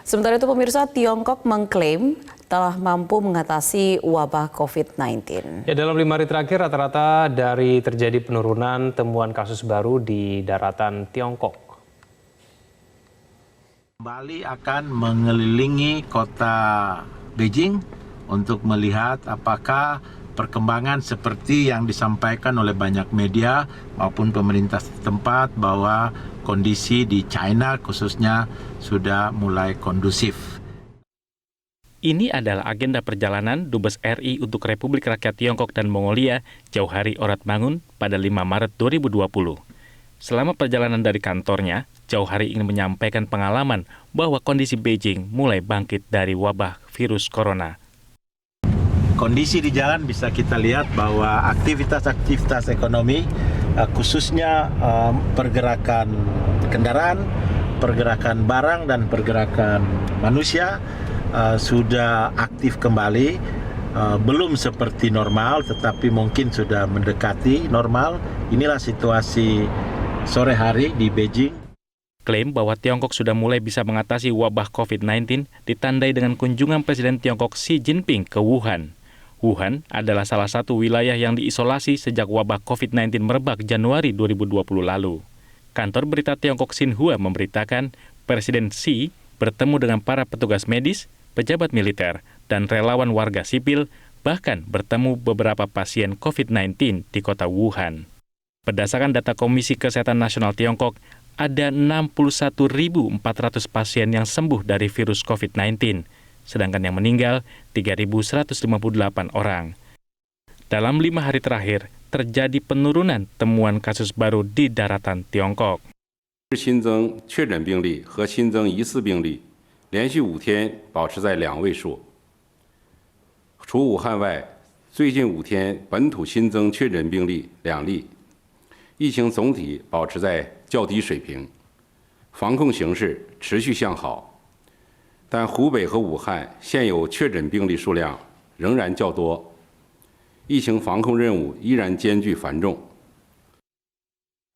Sementara itu pemirsa, Tiongkok mengklaim telah mampu mengatasi wabah COVID-19. Ya, dalam 5 hari terakhir rata-rata dari terjadi penurunan temuan kasus baru di daratan Tiongkok. Bali akan mengelilingi kota Beijing untuk melihat apakah perkembangan seperti yang disampaikan oleh banyak media maupun pemerintah setempat bahwa kondisi di China khususnya sudah mulai kondusif. Ini adalah agenda perjalanan Dubes RI untuk Republik Rakyat Tiongkok dan Mongolia, Jauhari Oratmangun, pada 5 Maret 2020. Selama perjalanan dari kantornya, Jauhari ingin menyampaikan pengalaman bahwa kondisi Beijing mulai bangkit dari wabah virus corona. Kondisi di jalan bisa kita lihat bahwa aktivitas ekonomi, khususnya pergerakan kendaraan, pergerakan barang dan pergerakan manusia sudah aktif kembali. Belum seperti normal, tetapi mungkin sudah mendekati normal. Inilah situasi sore hari di Beijing. Klaim bahwa Tiongkok sudah mulai bisa mengatasi wabah COVID-19 ditandai dengan kunjungan Presiden Tiongkok Xi Jinping ke Wuhan. Wuhan adalah salah satu wilayah yang diisolasi sejak wabah COVID-19 merebak Januari 2020 lalu. Kantor berita Tiongkok Xinhua memberitakan Presiden Xi bertemu dengan para petugas medis, pejabat militer, dan relawan warga sipil, bahkan bertemu beberapa pasien COVID-19 di kota Wuhan. Berdasarkan data Komisi Kesehatan Nasional Tiongkok, ada 61.400 pasien yang sembuh dari virus COVID-19, sedangkan yang meninggal 3.158 orang. Dalam 5 hari terakhir, terjadi penurunan temuan kasus baru di daratan Tiongkok. 新增确诊病例和新增疑似病例连续5天保持在2位数。除武汉外，最近5天本土新增确诊病例2例，疫情总体保持在较低水平，防控形势持续向好，但湖北和武汉现有确诊病例数量仍然较多，疫情防控任务依然艰巨繁重。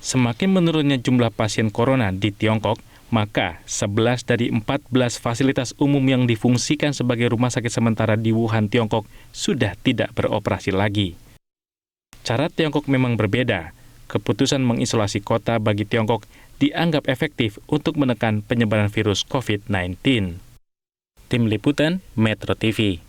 Semakin menurunnya jumlah pasien corona di Tiongkok, maka 11 dari 14 fasilitas umum yang difungsikan sebagai rumah sakit sementara di Wuhan, Tiongkok, sudah tidak beroperasi lagi. Cara Tiongkok memang berbeda. Keputusan mengisolasi kota bagi Tiongkok dianggap efektif untuk menekan penyebaran virus COVID-19. Tim Liputan, Metro TV.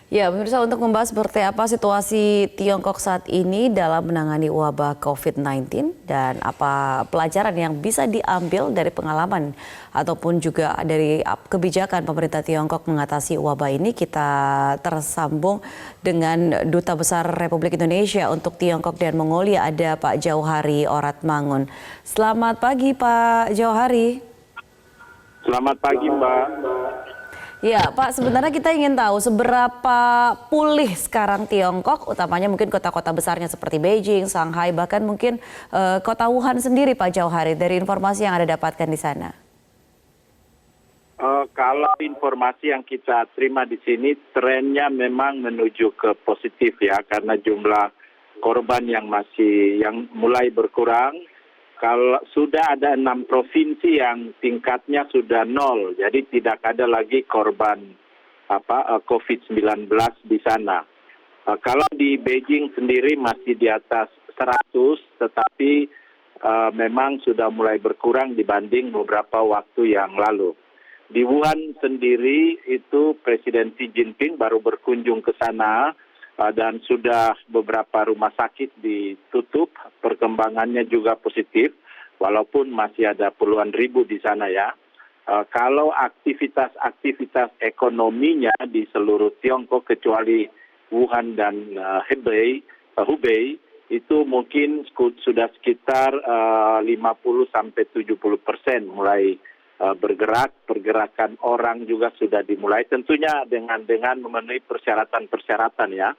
Ya, pemirsa, untuk membahas seperti apa situasi Tiongkok saat ini dalam menangani wabah COVID-19 dan apa pelajaran yang bisa diambil dari pengalaman ataupun juga dari kebijakan pemerintah Tiongkok mengatasi wabah ini, kita tersambung dengan Duta Besar Republik Indonesia untuk Tiongkok dan Mongolia, ada Pak Jauhari Oratmangun. Selamat pagi, Pak Jauhari. Selamat pagi, Mbak. Ya, Pak, sebenarnya kita ingin tahu seberapa pulih sekarang Tiongkok, utamanya mungkin kota-kota besarnya seperti Beijing, Shanghai, bahkan mungkin kota Wuhan sendiri, Pak Jauhari, dari informasi yang Anda dapatkan di sana. Kalau informasi yang kita terima di sini, trennya memang menuju ke positif ya, karena jumlah korban yang mulai berkurang. Kalau sudah ada 6 provinsi yang tingkatnya sudah 0, jadi tidak ada lagi korban COVID-19 di sana. Kalau di Beijing sendiri masih di atas 100, tetapi memang sudah mulai berkurang dibanding beberapa waktu yang lalu. Di Wuhan sendiri itu Presiden Xi Jinping baru berkunjung ke sana dan sudah beberapa rumah sakit ditutup, perkembangannya juga positif, walaupun masih ada puluhan ribu di sana ya. Kalau aktivitas ekonominya di seluruh Tiongkok kecuali Wuhan dan Hubei itu mungkin sudah sekitar 50-70% mulai bergerak, pergerakan orang juga sudah dimulai, tentunya dengan memenuhi persyaratan-persyaratan ya,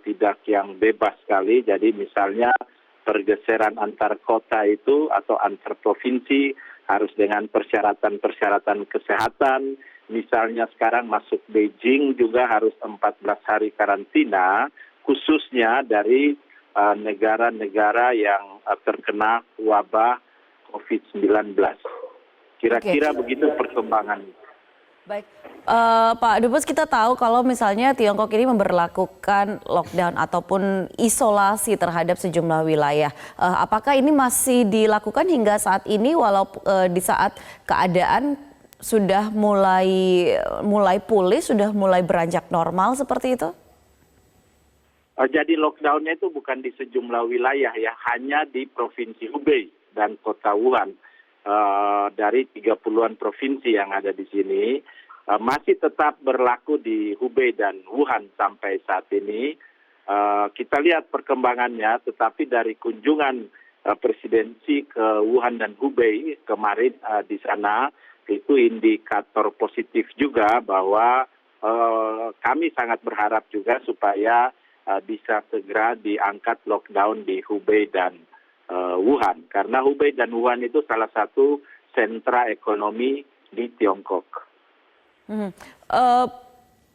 tidak yang bebas sekali. Jadi misalnya pergeseran antar kota itu atau antar provinsi harus dengan persyaratan-persyaratan kesehatan. Misalnya sekarang masuk Beijing juga harus 14 hari karantina, khususnya dari negara-negara yang terkena wabah COVID-19. Kira-kira begitu perkembangan. Baik, Pak Dubes, kita tahu kalau misalnya Tiongkok ini memberlakukan lockdown ataupun isolasi terhadap sejumlah wilayah. Apakah ini masih dilakukan hingga saat ini walaupun di saat keadaan sudah mulai pulih, sudah mulai beranjak normal seperti itu? Jadi lockdown-nya itu bukan di sejumlah wilayah ya, hanya di Provinsi Hubei dan Kota Wuhan. Dari 30-an provinsi yang ada di sini masih tetap berlaku di Hubei dan Wuhan sampai saat ini. Kita lihat perkembangannya, tetapi dari kunjungan presidensi ke Wuhan dan Hubei kemarin di sana itu indikator positif juga bahwa kami sangat berharap juga supaya bisa segera diangkat lockdown di Hubei dan Wuhan, karena Hubei dan Wuhan itu salah satu sentra ekonomi di Tiongkok.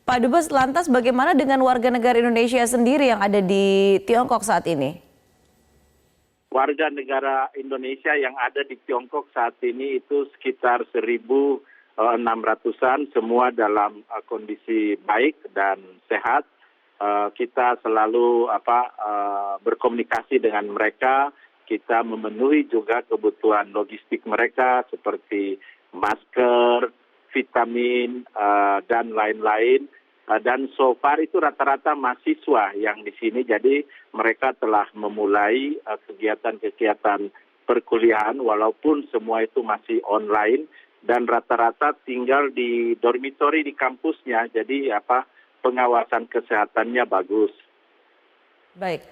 Pak Dubes, lantas bagaimana dengan warga negara Indonesia sendiri yang ada di Tiongkok saat ini? Warga negara Indonesia yang ada di Tiongkok saat ini itu sekitar 1.600-an, semua dalam kondisi baik dan sehat. Kita selalu berkomunikasi dengan mereka. Kita memenuhi juga kebutuhan logistik mereka seperti masker, vitamin, dan lain-lain. Dan so far itu rata-rata mahasiswa yang di sini, jadi mereka telah memulai kegiatan-kegiatan perkuliahan walaupun semua itu masih online dan rata-rata tinggal di dormitori di kampusnya, jadi pengawasan kesehatannya bagus. Baik.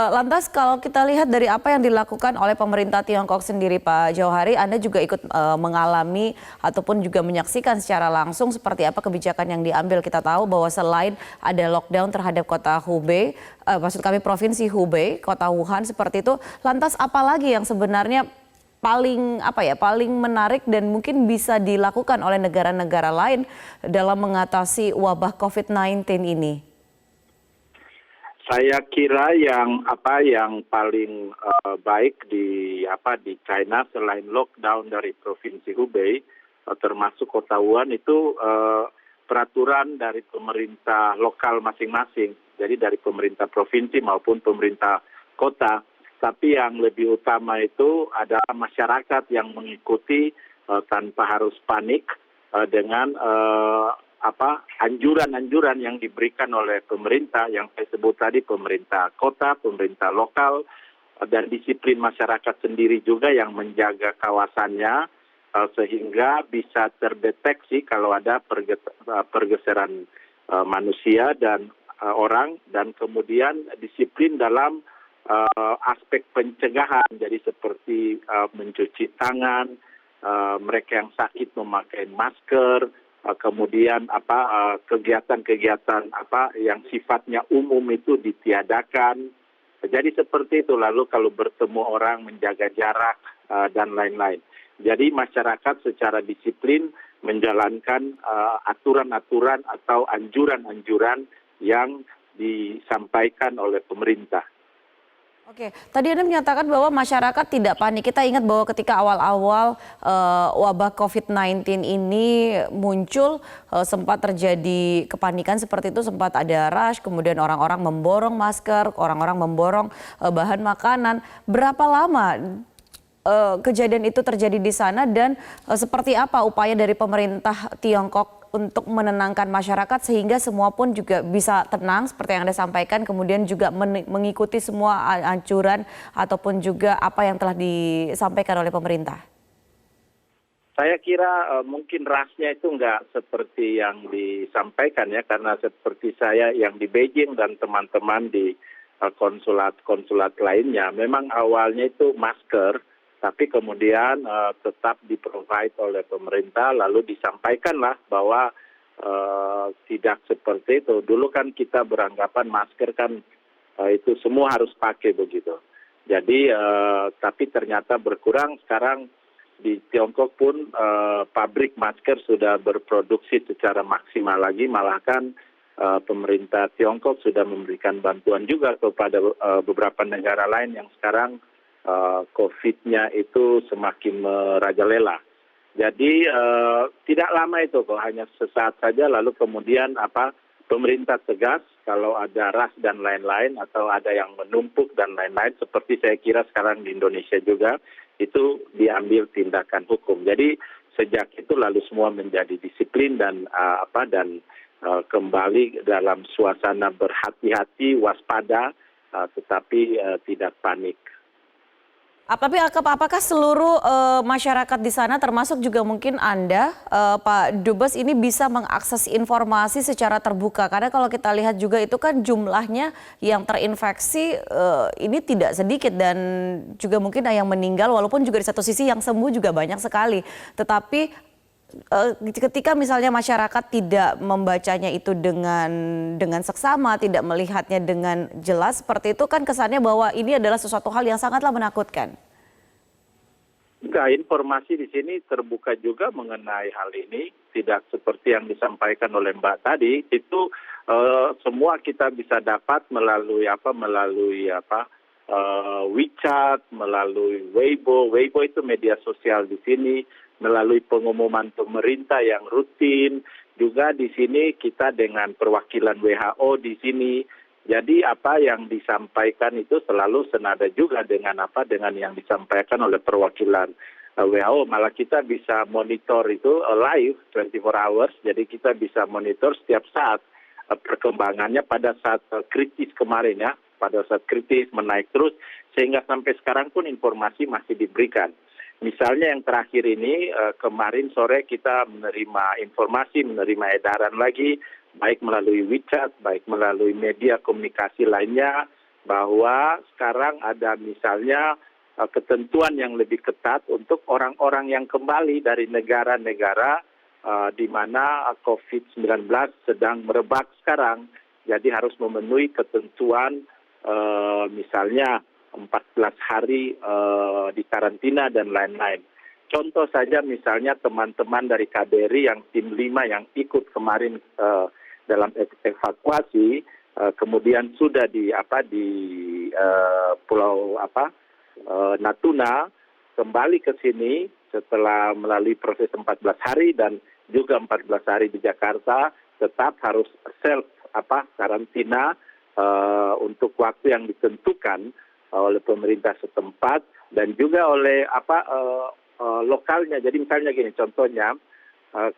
Lantas kalau kita lihat dari apa yang dilakukan oleh pemerintah Tiongkok sendiri, Pak Jauhari, Anda juga ikut mengalami ataupun juga menyaksikan secara langsung seperti apa kebijakan yang diambil. Kita tahu bahwa selain ada lockdown terhadap kota Hubei, maksud kami provinsi Hubei, kota Wuhan seperti itu, lantas apa lagi yang sebenarnya paling menarik dan mungkin bisa dilakukan oleh negara-negara lain dalam mengatasi wabah COVID-19 ini? Saya kira yang paling baik di China selain lockdown dari provinsi Hubei termasuk kota Wuhan itu peraturan dari pemerintah lokal masing-masing. Jadi dari pemerintah provinsi maupun pemerintah kota. Tapi yang lebih utama itu adalah masyarakat yang mengikuti tanpa harus panik dengan anjuran-anjuran yang diberikan oleh pemerintah yang saya sebut tadi, pemerintah kota, pemerintah lokal, dan disiplin masyarakat sendiri juga yang menjaga kawasannya sehingga bisa terdeteksi kalau ada pergeseran manusia dan orang, dan kemudian disiplin dalam aspek pencegahan, jadi seperti mencuci tangan, mereka yang sakit memakai masker, kemudian kegiatan-kegiatan yang sifatnya umum itu ditiadakan. Jadi seperti itu, lalu kalau bertemu orang menjaga jarak dan lain-lain. Jadi masyarakat secara disiplin menjalankan aturan-aturan atau anjuran-anjuran yang disampaikan oleh pemerintah. Oke, tadi Anda menyatakan bahwa masyarakat tidak panik. Kita ingat bahwa ketika awal-awal wabah COVID-19 ini muncul, sempat terjadi kepanikan seperti itu, sempat ada rush, kemudian orang-orang memborong masker, orang-orang memborong bahan makanan. Berapa lama kejadian itu terjadi di sana dan seperti apa upaya dari pemerintah Tiongkok untuk menenangkan masyarakat sehingga semua pun juga bisa tenang seperti yang Anda sampaikan, kemudian juga mengikuti semua anjuran ataupun juga apa yang telah disampaikan oleh pemerintah? Saya kira mungkin rasnya itu nggak seperti yang disampaikan ya, karena seperti saya yang di Beijing dan teman-teman di konsulat-konsulat lainnya, memang awalnya itu masker, tapi kemudian tetap di-provide oleh pemerintah, lalu disampaikanlah bahwa tidak seperti itu. Dulu kan kita beranggapan masker kan itu semua harus pakai begitu. Jadi tapi ternyata berkurang. Sekarang di Tiongkok pun pabrik masker sudah berproduksi secara maksimal lagi, malah kan pemerintah Tiongkok sudah memberikan bantuan juga kepada beberapa negara lain yang sekarang COVID-nya itu semakin merajalela. Jadi tidak lama itu kok, hanya sesaat saja lalu kemudian pemerintah tegas kalau ada ras dan lain-lain atau ada yang menumpuk dan lain-lain seperti saya kira sekarang di Indonesia juga itu diambil tindakan hukum. Jadi sejak itu lalu semua menjadi disiplin dan kembali dalam suasana berhati-hati, waspada, tetapi tidak panik. Tapi apakah seluruh masyarakat di sana termasuk juga mungkin Anda, Pak Dubes, ini bisa mengakses informasi secara terbuka? Karena kalau kita lihat juga itu kan jumlahnya yang terinfeksi ini tidak sedikit dan juga mungkin ada yang meninggal walaupun juga di satu sisi yang sembuh juga banyak sekali. Tetapi ketika misalnya masyarakat tidak membacanya itu dengan seksama, tidak melihatnya dengan jelas seperti itu kan kesannya bahwa ini adalah sesuatu hal yang sangatlah menakutkan. Enggak, informasi di sini terbuka juga mengenai hal ini, tidak seperti yang disampaikan oleh Mbak tadi. Itu semua kita bisa dapat melalui WeChat, melalui Weibo. Weibo itu media sosial di sini, melalui pengumuman pemerintah yang rutin. Juga di sini kita dengan perwakilan WHO di sini. Jadi apa yang disampaikan itu selalu senada juga dengan yang disampaikan oleh perwakilan WHO. Malah kita bisa monitor itu live 24 hours. Jadi kita bisa monitor setiap saat perkembangannya pada saat kritis kemarin ya. Pada saat kritis menaik terus sehingga sampai sekarang pun informasi masih diberikan. Misalnya yang terakhir ini kemarin sore kita menerima informasi, menerima edaran lagi baik melalui WeChat, baik melalui media komunikasi lainnya bahwa sekarang ada misalnya ketentuan yang lebih ketat untuk orang-orang yang kembali dari negara-negara di mana COVID-19 sedang merebak sekarang. Jadi harus memenuhi ketentuan misalnya 14 hari di karantina dan lain-lain. Contoh saja misalnya teman-teman dari KBRI yang tim 5 yang ikut kemarin dalam evakuasi, kemudian sudah di Pulau Natuna kembali ke sini setelah melalui proses 14 hari dan juga 14 hari di Jakarta, tetap harus self karantina untuk waktu yang ditentukan oleh pemerintah setempat dan juga oleh lokalnya. Jadi misalnya gini contohnya,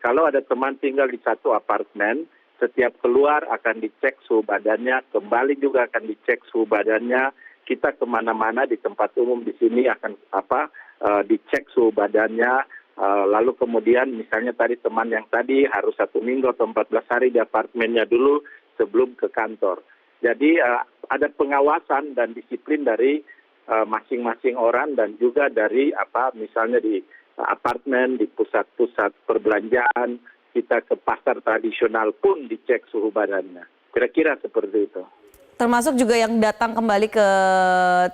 kalau ada teman tinggal di satu apartemen, setiap keluar akan dicek suhu badannya, kembali juga akan dicek suhu badannya. Kita kemana-mana di tempat umum di sini akan dicek suhu badannya. Lalu kemudian misalnya tadi teman yang tadi harus 1 minggu atau 14 hari di apartemennya dulu sebelum ke kantor. Jadi ada pengawasan dan disiplin dari masing-masing orang dan juga dari misalnya di apartemen, di pusat-pusat perbelanjaan, kita ke pasar tradisional pun dicek suhu badannya. Kira-kira seperti itu. Termasuk juga yang datang kembali ke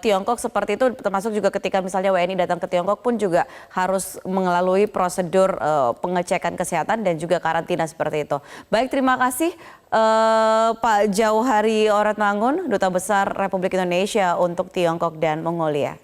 Tiongkok seperti itu, termasuk juga ketika misalnya WNI datang ke Tiongkok pun juga harus melalui prosedur pengecekan kesehatan dan juga karantina seperti itu. Baik, terima kasih Pak Jauhari Oratmangun, Duta Besar Republik Indonesia untuk Tiongkok dan Mongolia.